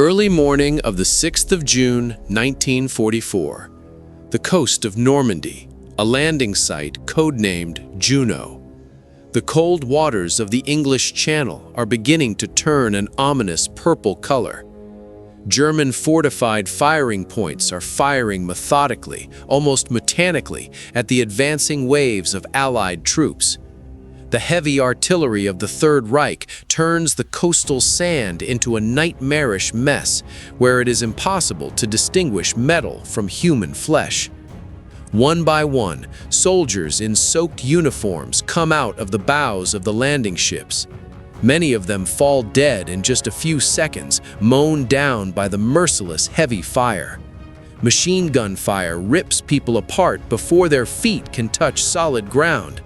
Early morning of the 6th of June, 1944. The coast of Normandy, a landing site codenamed Juno. The cold waters of the English Channel are beginning to turn an ominous purple color. German fortified firing points are firing methodically, almost mechanically, at the advancing waves of Allied troops. The heavy artillery of the Third Reich turns the coastal sand into a nightmarish mess where it is impossible to distinguish metal from human flesh. One by one, soldiers in soaked uniforms come out of the bows of the landing ships. Many of them fall dead in just a few seconds, mown down by the merciless heavy fire. Machine gun fire rips people apart before their feet can touch solid ground.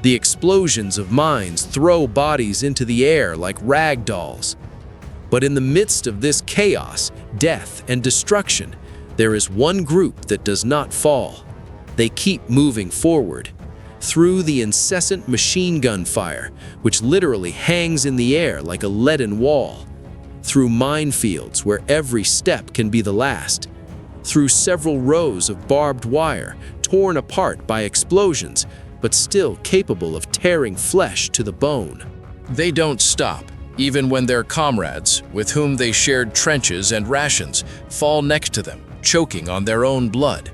The explosions of mines throw bodies into the air like rag dolls. But in the midst of this chaos, death, and destruction, there is one group that does not fall. They keep moving forward. Through the incessant machine gun fire, which literally hangs in the air like a leaden wall. Through minefields where every step can be the last. Through several rows of barbed wire, torn apart by explosions, but still capable of tearing flesh to the bone. They don't stop, even when their comrades, with whom they shared trenches and rations, fall next to them, choking on their own blood.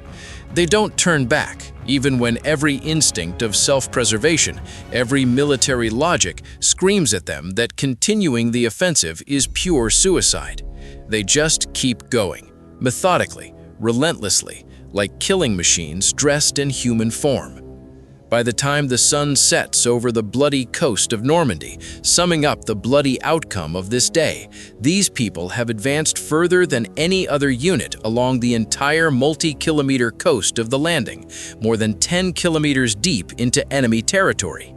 They don't turn back, even when every instinct of self-preservation, every military logic screams at them that continuing the offensive is pure suicide. They just keep going, methodically, relentlessly, like killing machines dressed in human form. By the time the sun sets over the bloody coast of Normandy, summing up the bloody outcome of this day, these people have advanced further than any other unit along the entire multi-kilometer coast of the landing, more than 10 kilometers deep into enemy territory.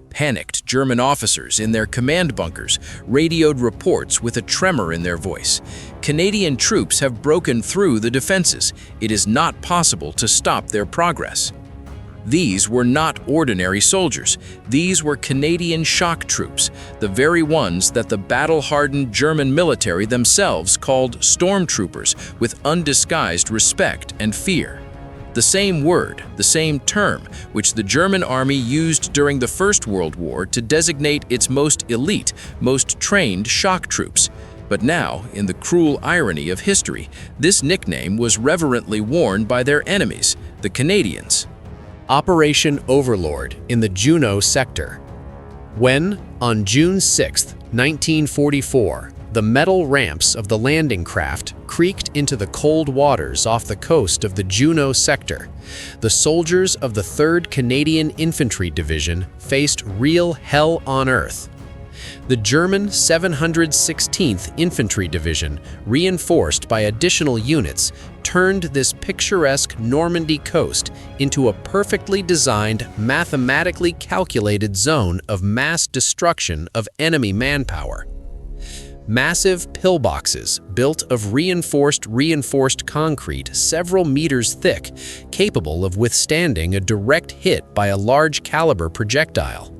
Panicked German officers in their command bunkers radioed reports with a tremor in their voice. Canadian troops have broken through the defenses. It is not possible to stop their progress. These were not ordinary soldiers. These were Canadian shock troops, the very ones that the battle-hardened German military themselves called stormtroopers with undisguised respect and fear. The same word, the same term, which the German army used during the First World War to designate its most elite, most trained shock troops. But now, in the cruel irony of history, this nickname was reverently worn by their enemies, the Canadians. Operation Overlord in the Juno sector. When, on June 6, 1944, the metal ramps of the landing craft creaked into the cold waters off the coast of the Juno sector, the soldiers of the 3rd Canadian Infantry Division faced real hell on earth. The German 716th Infantry Division, reinforced by additional units, turned this picturesque Normandy coast into a perfectly designed, mathematically calculated zone of mass destruction of enemy manpower. Massive pillboxes built of reinforced concrete several meters thick, capable of withstanding a direct hit by a large caliber projectile.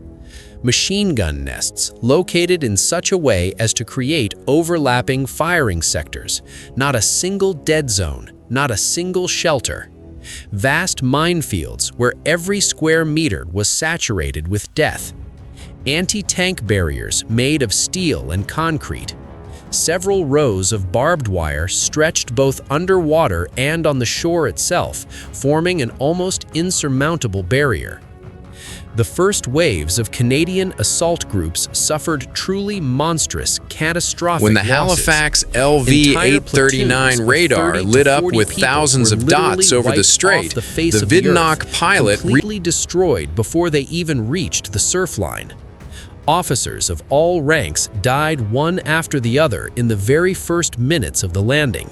Machine gun nests located in such a way as to create overlapping firing sectors, not a single dead zone, not a single shelter. Vast minefields where every square meter was saturated with death. Anti-tank barriers made of steel and concrete. Several rows of barbed wire stretched both underwater and on the shore itself, forming an almost insurmountable barrier. The first waves of Canadian assault groups suffered truly monstrous, catastrophic When the losses. Halifax LV-839 radar lit up with thousands of dots over the strait, the Vidnock pilot completely destroyed before they even reached the surf line. Officers of all ranks died one after the other in the very first minutes of the landing.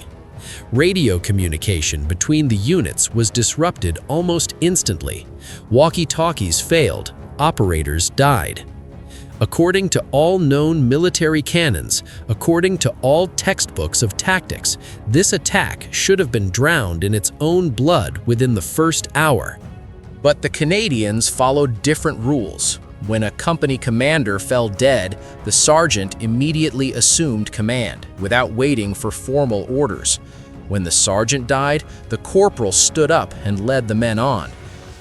Radio communication between the units was disrupted almost instantly. Walkie-talkies failed. Operators died. According to all known military canons, according to all textbooks of tactics, this attack should have been drowned in its own blood within the first hour. But the Canadians followed different rules. When a company commander fell dead, the sergeant immediately assumed command, without waiting for formal orders. When the sergeant died, the corporal stood up and led the men on.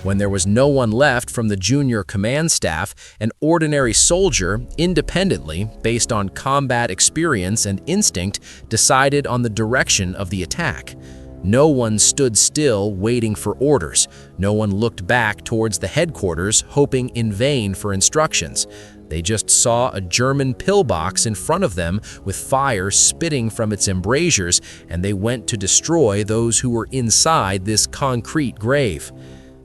When there was no one left from the junior command staff, an ordinary soldier, independently, based on combat experience and instinct, decided on the direction of the attack. No one stood still waiting for orders. No one looked back towards the headquarters, hoping in vain for instructions. They just saw a German pillbox in front of them with fire spitting from its embrasures, and they went to destroy those who were inside this concrete grave.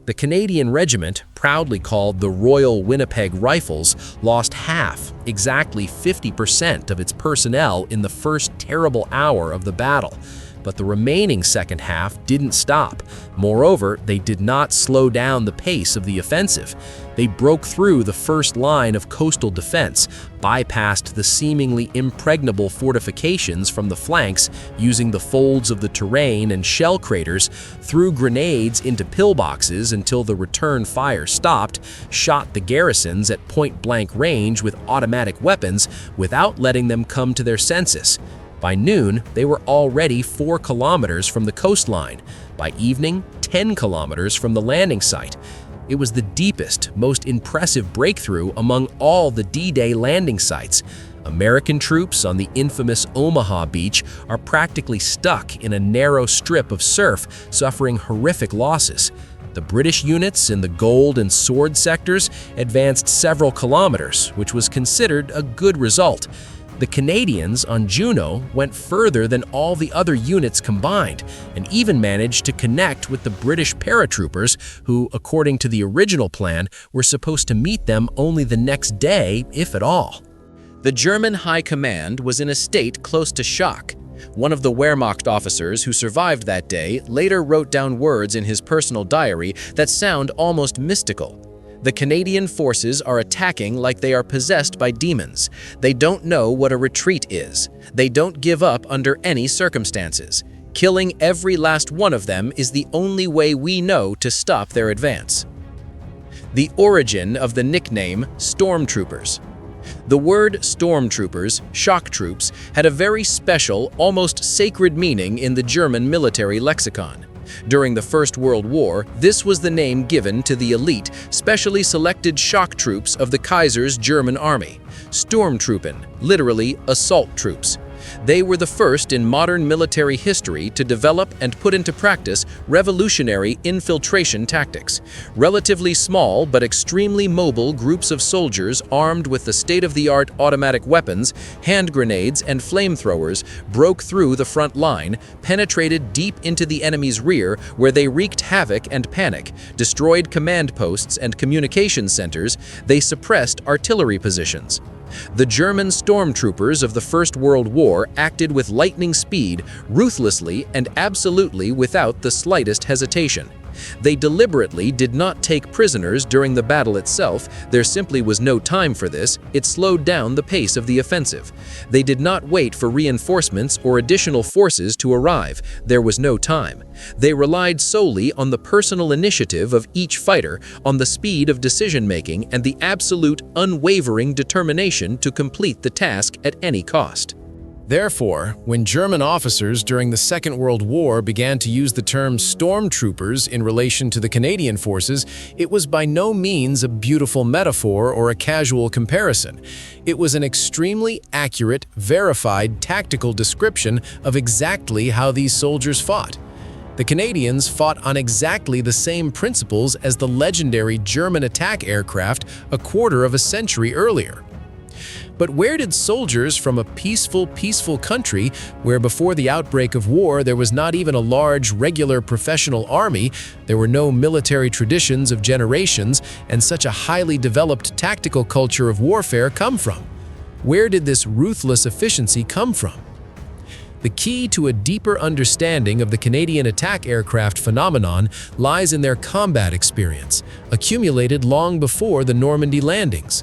The Canadian regiment, proudly called the Royal Winnipeg Rifles, lost half, exactly 50% of its personnel in the first terrible hour of the battle. But the remaining second half didn't stop. Moreover, they did not slow down the pace of the offensive. They broke through the first line of coastal defense, bypassed the seemingly impregnable fortifications from the flanks using the folds of the terrain and shell craters, threw grenades into pillboxes until the return fire stopped, shot the garrisons at point-blank range with automatic weapons without letting them come to their senses. By noon, they were already 4 kilometers from the coastline. By evening, 10 kilometers from the landing site. It was the deepest, most impressive breakthrough among all the D-Day landing sites. American troops on the infamous Omaha Beach are practically stuck in a narrow strip of surf, suffering horrific losses. The British units in the gold and sword sectors advanced several kilometers, which was considered a good result. The Canadians on Juno went further than all the other units combined and even managed to connect with the British paratroopers who, according to the original plan, were supposed to meet them only the next day, if at all. The German High Command was in a state close to shock. One of the Wehrmacht officers who survived that day later wrote down words in his personal diary that sound almost mystical. The Canadian forces are attacking like they are possessed by demons. They don't know what a retreat is. They don't give up under any circumstances. Killing every last one of them is the only way we know to stop their advance. The origin of the nickname Stormtroopers. The word stormtroopers, shock troops, had a very special, almost sacred meaning in the German military lexicon. During the First World War, this was the name given to the elite, specially selected shock troops of the Kaiser's German army, Sturmtruppen, literally assault troops. They were the first in modern military history to develop and put into practice revolutionary infiltration tactics. Relatively small but extremely mobile groups of soldiers armed with the state-of-the-art automatic weapons, hand grenades, and flamethrowers broke through the front line, penetrated deep into the enemy's rear, where they wreaked havoc and panic, destroyed command posts and communication centers. They suppressed artillery positions. The German stormtroopers of the First World War acted with lightning speed, ruthlessly, and absolutely without the slightest hesitation. They deliberately did not take prisoners during the battle itself. There simply was no time for this. It slowed down the pace of the offensive. They did not wait for reinforcements or additional forces to arrive. There was no time. They relied solely on the personal initiative of each fighter, on the speed of decision-making, and the absolute, unwavering determination to complete the task at any cost. Therefore, when German officers during the Second World War began to use the term stormtroopers in relation to the Canadian forces, it was by no means a beautiful metaphor or a casual comparison. It was an extremely accurate, verified tactical description of exactly how these soldiers fought. The Canadians fought on exactly the same principles as the legendary German attack aircraft a quarter of a century earlier. But where did soldiers from a peaceful country, where before the outbreak of war there was not even a large, regular professional army, there were no military traditions of generations, and such a highly developed tactical culture of warfare come from? Where did this ruthless efficiency come from? The key to a deeper understanding of the Canadian attack aircraft phenomenon lies in their combat experience, accumulated long before the Normandy landings.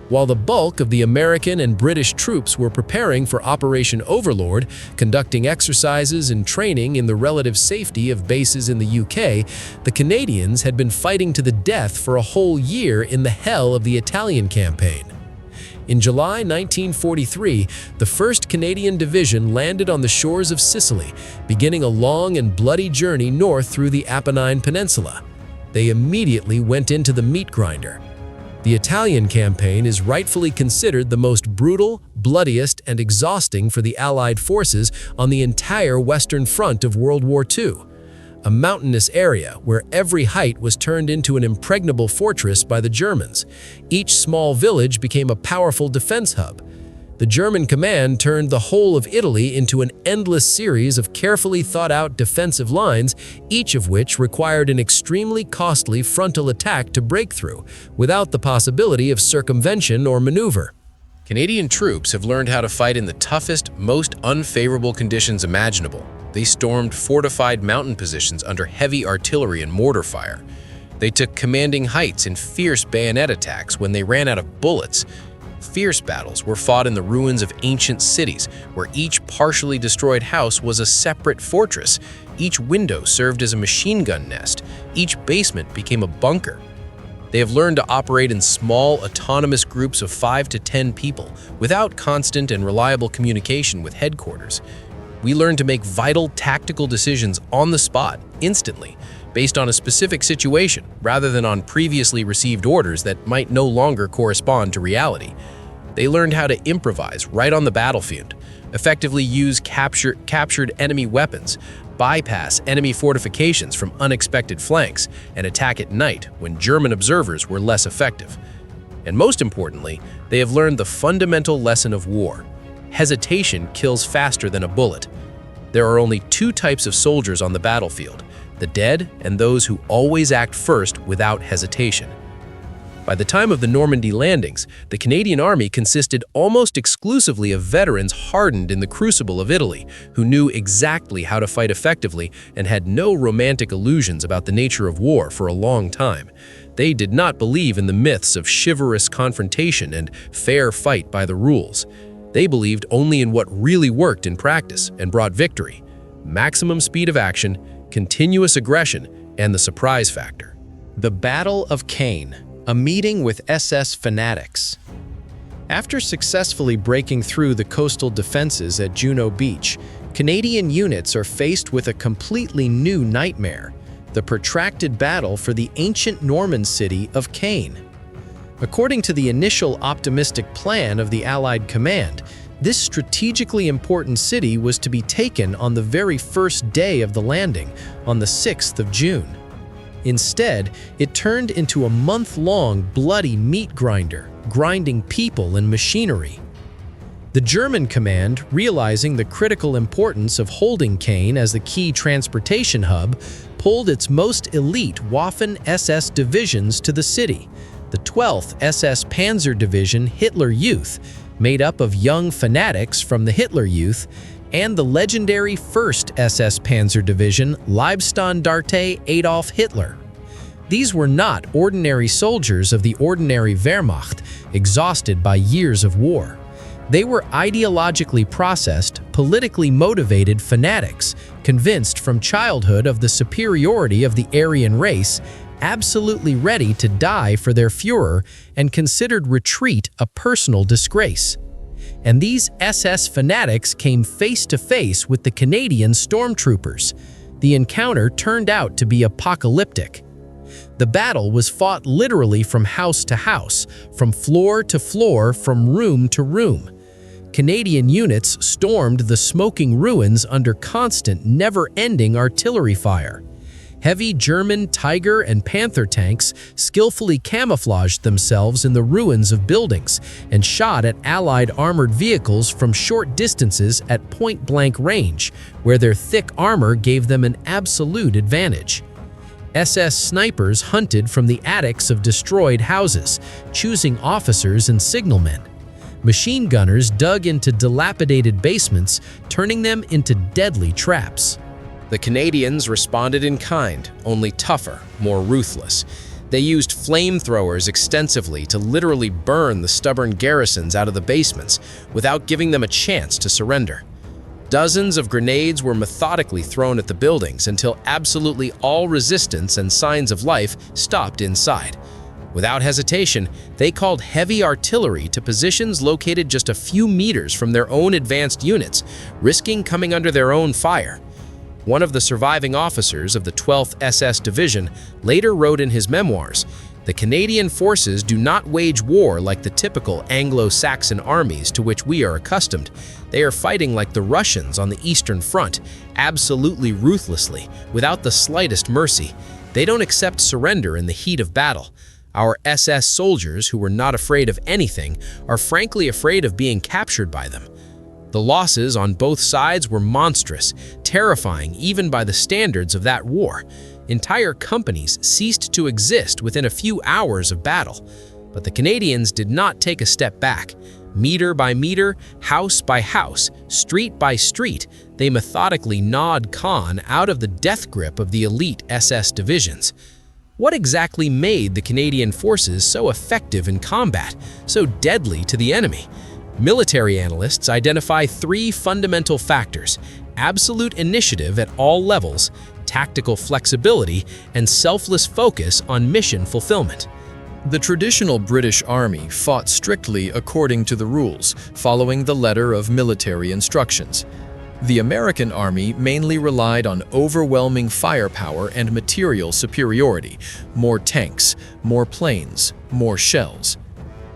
While the bulk of the American and British troops were preparing for Operation Overlord, conducting exercises and training in the relative safety of bases in the UK, the Canadians had been fighting to the death for a whole year in the hell of the Italian campaign. In July 1943, the 1st Canadian Division landed on the shores of Sicily, beginning a long and bloody journey north through the Apennine Peninsula. They immediately went into the meat grinder. The Italian campaign is rightfully considered the most brutal, bloodiest, and exhausting for the Allied forces on the entire Western Front of World War II. A mountainous area where every height was turned into an impregnable fortress by the Germans. Each small village became a powerful defense hub. The German command turned the whole of Italy into an endless series of carefully thought-out defensive lines, each of which required an extremely costly frontal attack to break through, without the possibility of circumvention or maneuver. Canadian troops have learned how to fight in the toughest, most unfavorable conditions imaginable. They stormed fortified mountain positions under heavy artillery and mortar fire. They took commanding heights in fierce bayonet attacks when they ran out of bullets. Fierce battles were fought in the ruins of ancient cities, where each partially destroyed house was a separate fortress. Each window served as a machine gun nest. Each basement became a bunker. They have learned to operate in small, autonomous groups of 5 to 10 people, without constant and reliable communication with headquarters. We learned to make vital tactical decisions on the spot, instantly, based on a specific situation, rather than on previously received orders that might no longer correspond to reality. They learned how to improvise right on the battlefield, effectively use captured enemy weapons, bypass enemy fortifications from unexpected flanks, and attack at night when German observers were less effective. And most importantly, they have learned the fundamental lesson of war. Hesitation kills faster than a bullet. There are only 2 types of soldiers on the battlefield: the dead and those who always act first without hesitation. By the time of the Normandy landings, the Canadian Army consisted almost exclusively of veterans hardened in the crucible of Italy, who knew exactly how to fight effectively and had no romantic illusions about the nature of war for a long time. They did not believe in the myths of chivalrous confrontation and fair fight by the rules. They believed only in what really worked in practice and brought victory: maximum speed of action, continuous aggression, and the surprise factor. The Battle of Caen, a meeting with SS fanatics. After successfully breaking through the coastal defenses at Juno Beach, Canadian units are faced with a completely new nightmare: the protracted battle for the ancient Norman city of Caen. According to the initial optimistic plan of the Allied command, this strategically important city was to be taken on the very first day of the landing, on the 6th of June. Instead, it turned into a month-long bloody meat grinder, grinding people and machinery. The German command, realizing the critical importance of holding Caen as the key transportation hub, pulled its most elite Waffen SS divisions to the city: the 12th SS Panzer Division Hitler Youth, made up of young fanatics from the Hitler Youth, and the legendary 1st SS Panzer Division Leibstandarte Adolf Hitler. These were not ordinary soldiers of the ordinary Wehrmacht, exhausted by years of war. They were ideologically processed, politically motivated fanatics, convinced from childhood of the superiority of the Aryan race, absolutely ready to die for their Führer, and considered retreat a personal disgrace. And these SS fanatics came face to face with the Canadian stormtroopers. The encounter turned out to be apocalyptic. The battle was fought literally from house to house, from floor to floor, from room to room. Canadian units stormed the smoking ruins under constant, never-ending artillery fire. Heavy German Tiger and Panther tanks skillfully camouflaged themselves in the ruins of buildings and shot at Allied armored vehicles from short distances at point-blank range, where their thick armor gave them an absolute advantage. SS snipers hunted from the attics of destroyed houses, choosing officers and signalmen. Machine gunners dug into dilapidated basements, turning them into deadly traps. The Canadians responded in kind, only tougher, more ruthless. They used flamethrowers extensively to literally burn the stubborn garrisons out of the basements without giving them a chance to surrender. Dozens of grenades were methodically thrown at the buildings until absolutely all resistance and signs of life stopped inside. Without hesitation, they called heavy artillery to positions located just a few meters from their own advanced units, risking coming under their own fire. One of the surviving officers of the 12th SS Division later wrote in his memoirs, "The Canadian forces do not wage war like the typical Anglo-Saxon armies to which we are accustomed. They are fighting like the Russians on the Eastern Front, absolutely ruthlessly, without the slightest mercy. They don't accept surrender in the heat of battle. Our SS soldiers, who were not afraid of anything, are frankly afraid of being captured by them." The losses on both sides were monstrous, terrifying even by the standards of that war. Entire companies ceased to exist within a few hours of battle. But the Canadians did not take a step back. Meter by meter, house by house, street by street, they methodically gnawed Caen out of the death grip of the elite SS divisions. What exactly made the Canadian forces so effective in combat, so deadly to the enemy? Military analysts identify three fundamental factors: absolute initiative at all levels, tactical flexibility, and selfless focus on mission fulfillment. The traditional British Army fought strictly according to the rules, following the letter of military instructions. The American Army mainly relied on overwhelming firepower and material superiority: more tanks, more planes, more shells.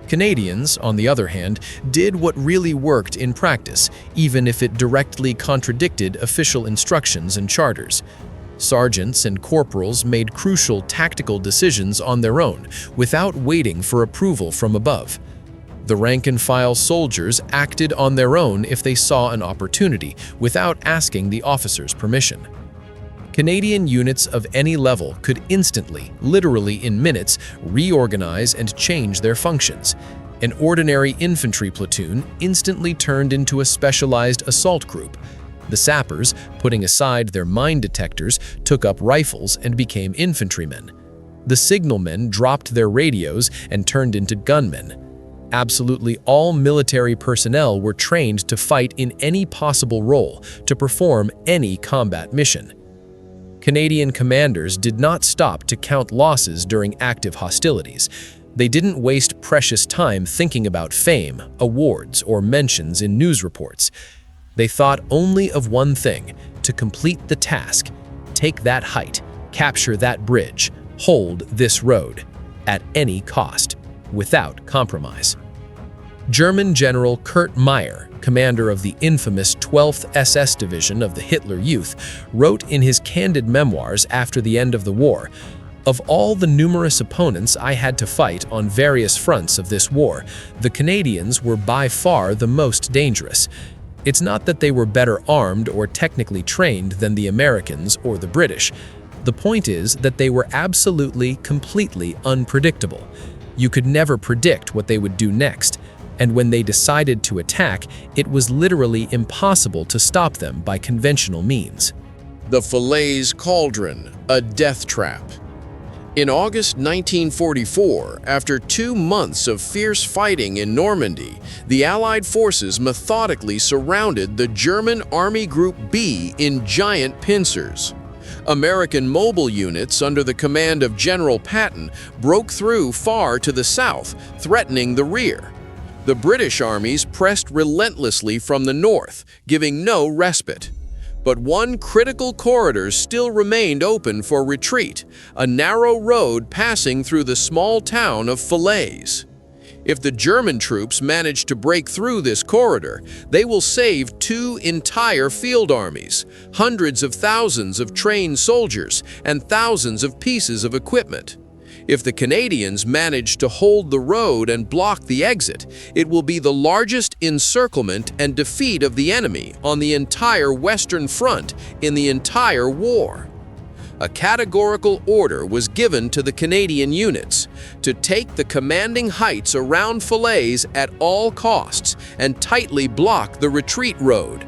Canadians, on the other hand, did what really worked in practice, even if it directly contradicted official instructions and charters. Sergeants and corporals made crucial tactical decisions on their own, without waiting for approval from above. The rank-and-file soldiers acted on their own if they saw an opportunity, without asking the officer's permission. Canadian units of any level could instantly, literally in minutes, reorganize and change their functions. An ordinary infantry platoon instantly turned into a specialized assault group. The sappers, putting aside their mine detectors, took up rifles and became infantrymen. The signalmen dropped their radios and turned into gunmen. Absolutely all military personnel were trained to fight in any possible role, to perform any combat mission. Canadian commanders did not stop to count losses during active hostilities. They didn't waste precious time thinking about fame, awards, or mentions in news reports. They thought only of one thing: to complete the task, take that height, capture that bridge, hold this road, at any cost, without compromise. German General Kurt Meyer, commander of the infamous 12th SS Division of the Hitler Youth, wrote in his candid memoirs after the end of the war, "Of all the numerous opponents I had to fight on various fronts of this war, the Canadians were by far the most dangerous. It's not that they were better armed or technically trained than the Americans or the British. The point is that they were absolutely, completely unpredictable. You could never predict what they would do next. And when they decided to attack, it was literally impossible to stop them by conventional means." The Falaise Cauldron, a death trap. In August 1944, after 2 months of fierce fighting in Normandy, the Allied forces methodically surrounded the German Army Group B in giant pincers. American mobile units under the command of General Patton broke through far to the south, threatening the rear. The British armies pressed relentlessly from the north, giving no respite. But one critical corridor still remained open for retreat, a narrow road passing through the small town of Falaise. If the German troops manage to break through this corridor, they will save 2 entire field armies, hundreds of thousands of trained soldiers, and thousands of pieces of equipment. If the Canadians manage to hold the road and block the exit, it will be the largest encirclement and defeat of the enemy on the entire Western Front in the entire war. A categorical order was given to the Canadian units to take the commanding heights around Falaise at all costs and tightly block the retreat road.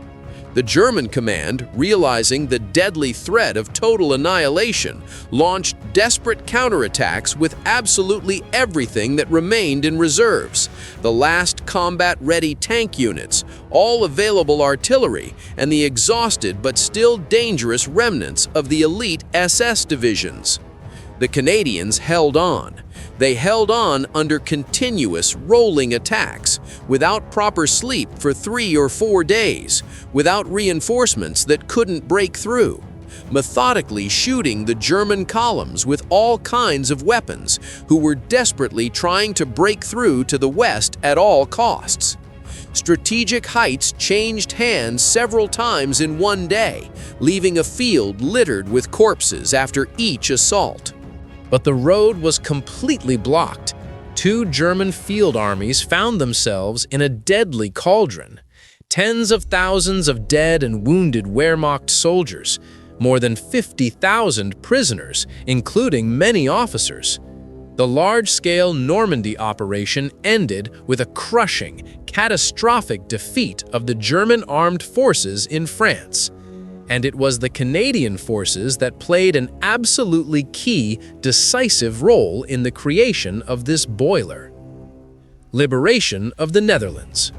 The German command, realizing the deadly threat of total annihilation, launched desperate counterattacks with absolutely everything that remained in reserves: the last combat-ready tank units, all available artillery, and the exhausted but still dangerous remnants of the elite SS divisions. The Canadians held on. They held on under continuous rolling attacks, without proper sleep for 3 or 4 days, without reinforcements that couldn't break through, methodically shooting the German columns with all kinds of weapons, who were desperately trying to break through to the west at all costs. Strategic heights changed hands several times in one day, leaving a field littered with corpses after each assault. But the road was completely blocked. 2 German field armies found themselves in a deadly cauldron. Tens of thousands of dead and wounded Wehrmacht soldiers, more than 50,000 prisoners, including many officers. The large-scale Normandy operation ended with a crushing, catastrophic defeat of the German armed forces in France. And it was the Canadian forces that played an absolutely key, decisive role in the creation of this boiler. Liberation of the Netherlands.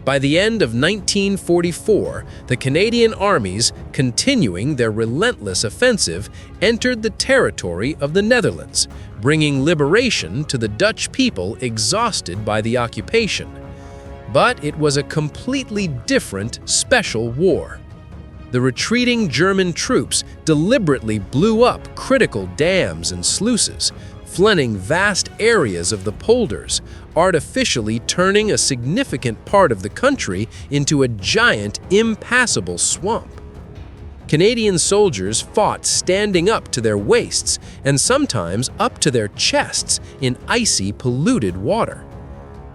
By the end of 1944, the Canadian armies, continuing their relentless offensive, entered the territory of the Netherlands, bringing liberation to the Dutch people exhausted by the occupation. But it was a completely different special war. The retreating German troops deliberately blew up critical dams and sluices, flooding vast areas of the polders, artificially turning a significant part of the country into a giant, impassable swamp. Canadian soldiers fought standing up to their waists and sometimes up to their chests in icy, polluted water.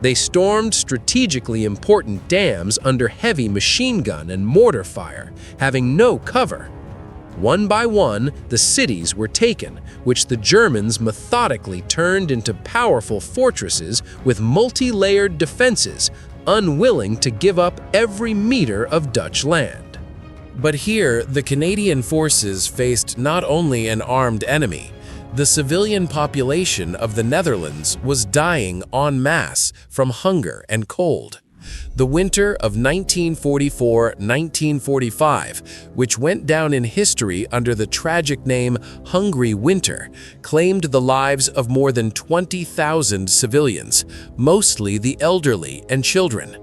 They stormed strategically important dams under heavy machine gun and mortar fire, having no cover. One by one, the cities were taken, which the Germans methodically turned into powerful fortresses with multi-layered defenses, unwilling to give up every meter of Dutch land. But here, the Canadian forces faced not only an armed enemy. The civilian population of the Netherlands was dying en masse from hunger and cold. The winter of 1944-1945, which went down in history under the tragic name Hungry Winter, claimed the lives of more than 20,000 civilians, mostly the elderly and children.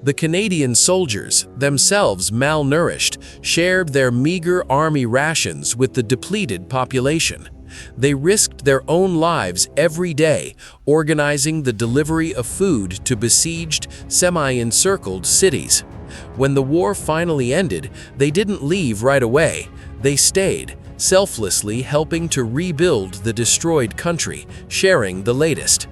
The Canadian soldiers, themselves malnourished, shared their meager army rations with the depleted population. They risked their own lives every day, organizing the delivery of food to besieged, semi-encircled cities. When the war finally ended, they didn't leave right away. They stayed, selflessly helping to rebuild the destroyed country, sharing the latest.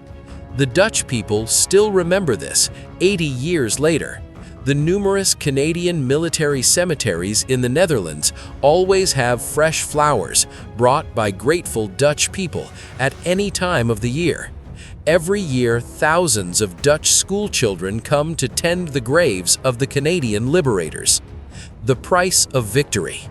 The Dutch people still remember this, 80 years later. The numerous Canadian military cemeteries in the Netherlands always have fresh flowers brought by grateful Dutch people at any time of the year. Every year, thousands of Dutch schoolchildren come to tend the graves of the Canadian Liberators. The price of victory.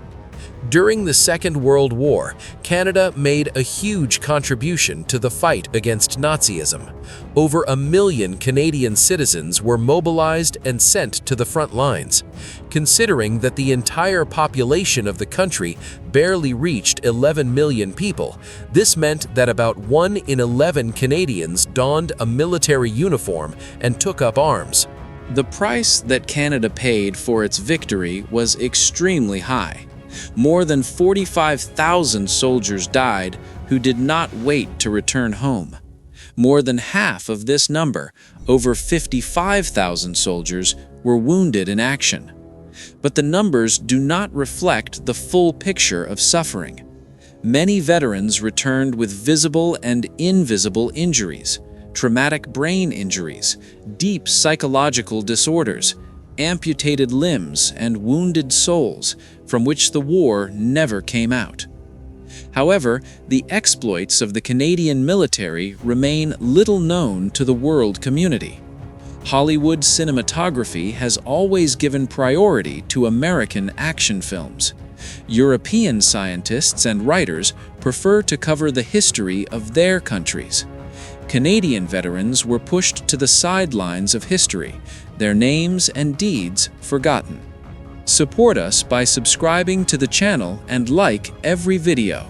During the Second World War, Canada made a huge contribution to the fight against Nazism. Over 1 million Canadian citizens were mobilized and sent to the front lines. Considering that the entire population of the country barely reached 11 million people, this meant that about 1 in 11 Canadians donned a military uniform and took up arms. The price that Canada paid for its victory was extremely high. More than 45,000 soldiers died who did not wait to return home. More than half of this number, over 55,000 soldiers, were wounded in action. But the numbers do not reflect the full picture of suffering. Many veterans returned with visible and invisible injuries, traumatic brain injuries, deep psychological disorders, amputated limbs, and wounded souls from which the war never came out. However, the exploits of the Canadian military remain little known to the world community. Hollywood cinematography has always given priority to American action films. European scientists and writers prefer to cover the history of their countries. Canadian veterans were pushed to the sidelines of history, their names and deeds forgotten. Support us by subscribing to the channel and like every video.